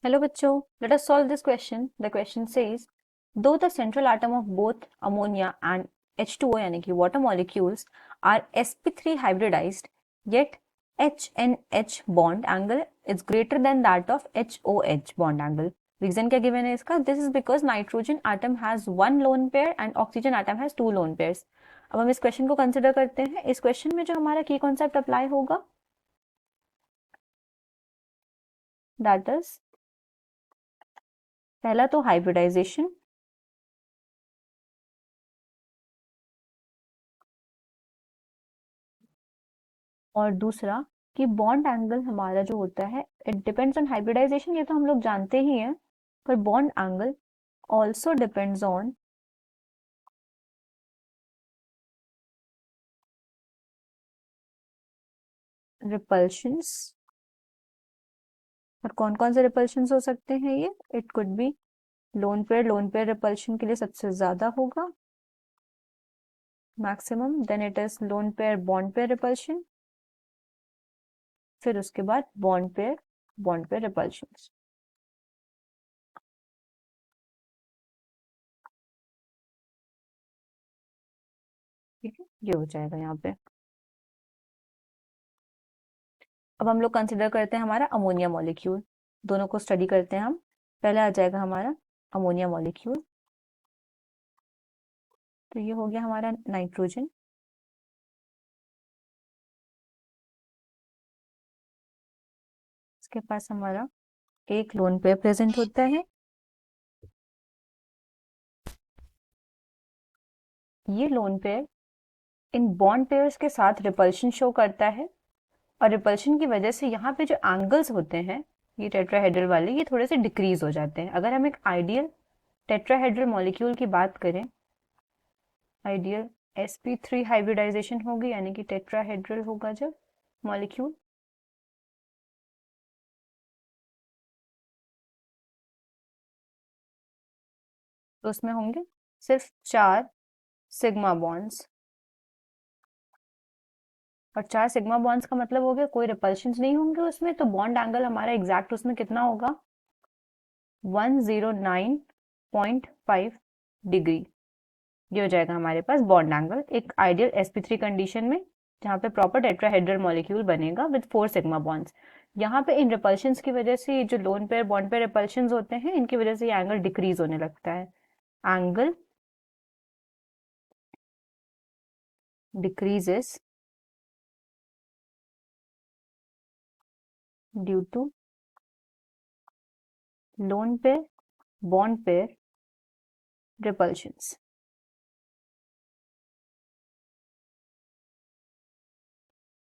Hello bachcho, let us solve this question. The question says, though the central atom of both ammonia and H2O यानी कि water molecules are sp3 hybridized, yet H and H bond angle is greater than that of HOH bond angle. Reason क्या given है इसका? This is because nitrogen atom has one lone pair and oxygen atom has two lone pairs. अब हम इस question को consider करते हैं. इस क्वेश्चन में जो हमारा की कॉन्सेप्ट अप्लाई होगा, दैट इज पहला तो हाइब्रिडाइजेशन, और दूसरा कि बॉन्ड एंगल हमारा जो होता है इट डिपेंड्स ऑन हाइब्रिडाइजेशन, ये तो हम लोग जानते ही हैं, पर bond angle also depends on repulsions. और कौन कौन से रिपल्शंस हो सकते हैं ये? It could be lone pair repulsion के लिए सबसे ज्यादा होगा maximum, then it is lone pair bond pair repulsion, फिर उसके बाद बॉन्ड पेयर रिपल्शंस. ठीक है, ये हो जाएगा यहाँ पे. अब हम लोग कंसिडर करते हैं हमारा अमोनिया मॉलिक्यूल. दोनों को स्टडी करते हैं हम. पहले आ जाएगा हमारा अमोनिया मॉलिक्यूल. तो ये हो गया हमारा नाइट्रोजन. इसके पास हमारा एक लोन पेयर प्रेजेंट होता है. ये lone pair in bond pairs के साथ रिपल्शन शो करता है, और रिपल्शन की वजह से यहाँ पे जो एंगल्स होते हैं ये टेट्राहेड्रल वाले, ये थोड़े से डिक्रीज हो जाते हैं. अगर हम एक आइडियल टेट्राहेड्रल मॉलिक्यूल की बात करें, आइडियल sp3 हाइब्रिडाइजेशन होगी यानी कि टेट्राहेड्रल होगा जब मॉलिक्यूल, तो उसमें होंगे सिर्फ 4 सिग्मा बॉन्ड्स. और 4 सिग्मा बॉन्ड्स का मतलब हो गया कोई रिपल्शंस नहीं होंगे उसमें, तो बॉन्ड एंगल हमारा एग्जैक्ट उसमें कितना होगा? 109.5 डिग्री. ये हो जाएगा हमारे पास बॉन्ड एंगल एक आइडियल sp3 कंडीशन में, जहाँ पे प्रॉपर टेट्राहेड्रल मॉलिक्यूल बनेगा विद 4 सिग्मा बॉन्ड्स. यहाँ पे इन रिपल्शंस की वजह से ये जो loan pair bond pair repulsions होते हैं, इनकी वजह से ये एंगल डिक्रीज होने लगता है. Angle decreases due to lone pair bond pair repulsions.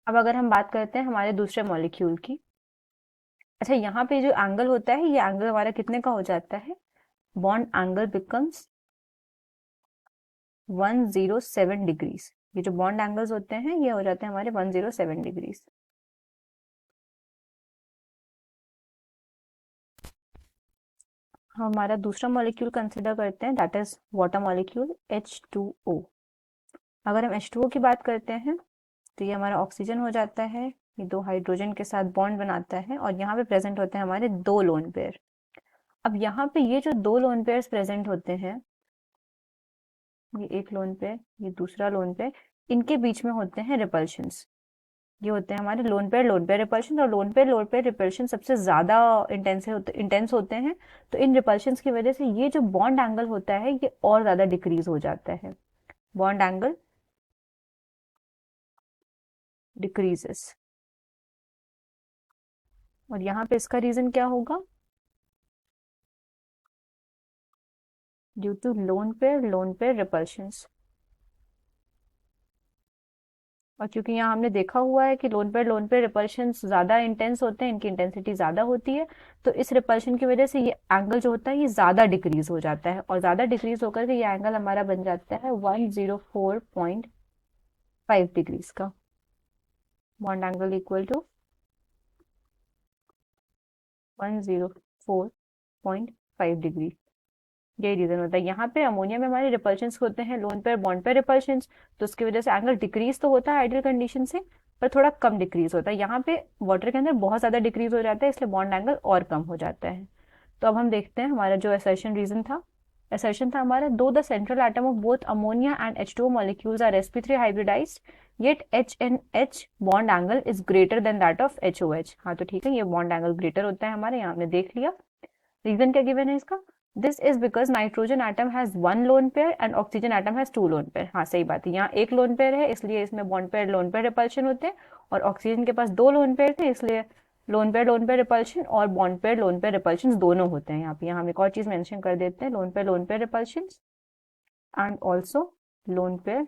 अब अगर हम बात करते हैं हमारे दूसरे मॉलिक्यूल की, अच्छा यहाँ पे जो एंगल होता है ये एंगल हमारा कितने का हो जाता है? Bond angle becomes 107 degrees. ये जो बॉन्ड एंगल्स होते हैं ये हो जाते हैं हमारे 107 डिग्रीज. हम हमारा दूसरा मॉलिक्यूल कंसिडर करते हैं, that is water molecule H2O. अगर हम H2O की बात करते हैं तो ये हमारा ऑक्सीजन हो जाता है, ये दो हाइड्रोजन के साथ बॉन्ड बनाता है, और यहाँ पे प्रेजेंट होते हैं हमारे दो लोन पेयर. अब यहाँ पे ये जो दो लोन पेयर्स प्रेजेंट होते हैं, ये एक लोन पेयर ये दूसरा लोन पेयर, इनके बीच में होते हैं रिपल्शंस. ये होते हैं हमारे लोन पेयर रिपल्शन, और लोन पेयर रिपल्शन सबसे ज्यादा इंटेंस होते हैं. तो इन रिपल्शंस की वजह से ये जो बॉन्ड एंगल होता है ये और ज्यादा डिक्रीज हो जाता है. Bond angle decreases. और यहाँ पे इसका रीजन क्या होगा? Due to lone pair repulsions. और क्योंकि यहाँ हमने देखा हुआ है कि लोन पेयर रिपल्शंस ज्यादा इंटेंस होते हैं, इनकी इंटेंसिटी ज्यादा होती है, तो इस रिपल्शन की वजह से ये एंगल जो होता है ये ज्यादा डिक्रीज हो जाता है, और ज्यादा डिक्रीज होकर के ये एंगल हमारा बन जाता है 104.5 डिग्रीज का. Bond angle equal to 104.5 degree. यही रीजन होता है. यहाँ पे अमोनिया में हमारे रिपल्शंस होते हैं loan pair bond pair repulsions, तो उसकी वजह से एंगल डिक्रीज तो होता है आइडियल कंडीशन से, पर थोड़ा कम डिक्रीज होता है. यहाँ पे वाटर के अंदर बहुत ज्यादा डिक्रीज हो जाता है, इसलिए बॉन्ड एंगल और कम हो जाता है. तो अब हम देखते हैं हमारा जो assertion था हमारा, दो the central atom of both ammonia and H2O molecules are sp3 hybridized, yet HNH bond angle is greater than that of HOH। हाँ तो ठीक है, ये बॉन्ड एंगल ग्रेटर होता है हमारे, यहाँ हमने देख लिया। रीजन क्या गिवन है इसका? This is because nitrogen atom has one lone pair and oxygen atom has two lone pair. हाँ सही बात है, यहाँ एक लोन पेयर है इसलिए इसमें bond pair lone pair repulsion होते हैं, और ऑक्सीजन के पास दो लोन पेयर थे इसलिए लोन पेयर रिपल्शन और bond pair lone pair repulsion दोनों होते हैं यहाँ पे। यहाँ हम एक और चीज मेंशन कर देते हैं, loan pair repulsion and also loan pair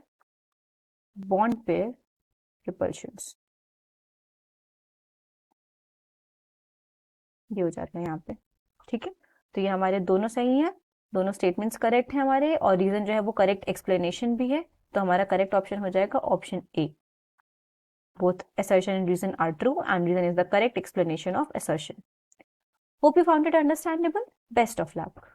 bond pair repulsion, ये हो जाता है यहाँ पे। ठीक है, तो ये हमारे दोनों सही हैं, दोनों स्टेटमेंट्स करेक्ट हैं हमारे, और रीजन जो है वो करेक्ट एक्सप्लेनेशन भी है। तो हमारा करेक्ट ऑप्शन हो जाएगा option A. Both assertion and reason are true, and reason is the correct explanation of assertion. Hope you found it understandable. Best of luck.